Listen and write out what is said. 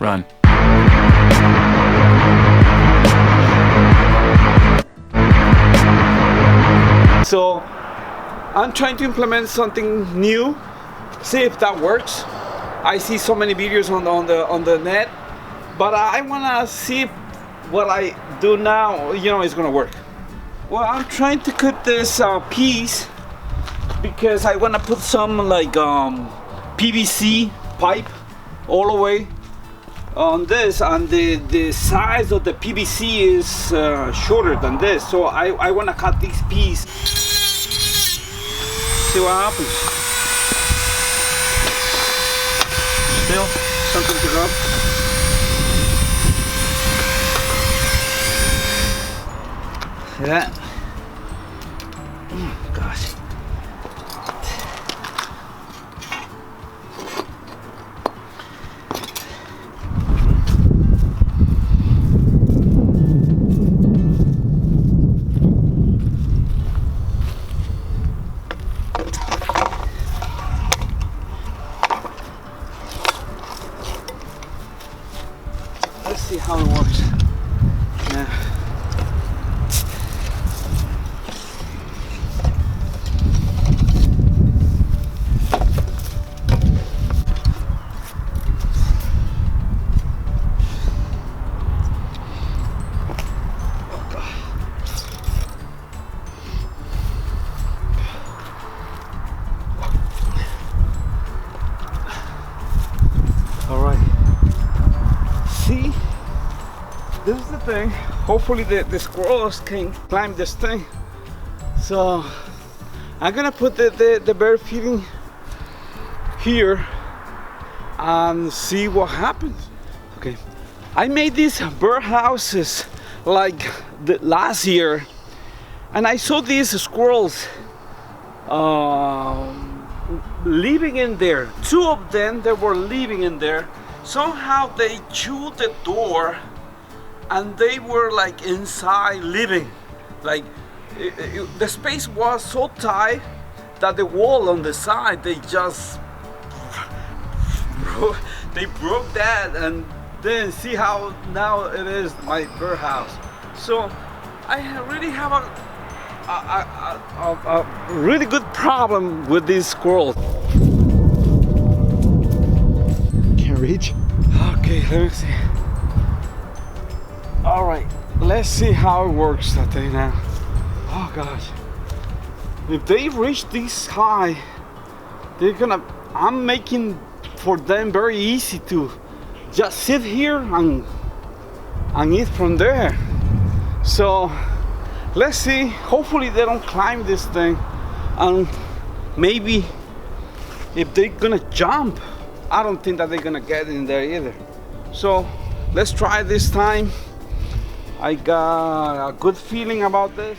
Run. So I'm trying to implement something new, see if that works. I see so many videos on the net, but I wanna see if what I do now, is gonna work. Well, I'm trying to cut this piece because I wanna put some like PVC pipe all the way on this, and the size of the PVC is shorter than this, so I wanna cut this piece. See what happens. Still something to rub. See that? Oh gosh. Let's see how it works. Yeah. All right. See? This is the thing. Hopefully the squirrels can climb this thing. So I'm gonna put the bird feeding here and see what happens. Okay. I made these bird houses like last year, and I saw these squirrels living in there. Two of them, they were living in there. Somehow they chewed the door and they were like inside living. Like the space was so tight that the wall on the side, they just broke that, and then see how now it is my bird house. So I really have a really good problem with these squirrels. Can't reach. Okay, let me see. All right, let's see how it works that thing now. Oh gosh, if they reach this high, I'm making for them very easy to just sit here and eat from there. So let's see, hopefully they don't climb this thing, and maybe if they're gonna jump, I don't think that they're gonna get in there either. So let's try this time. I got a good feeling about this.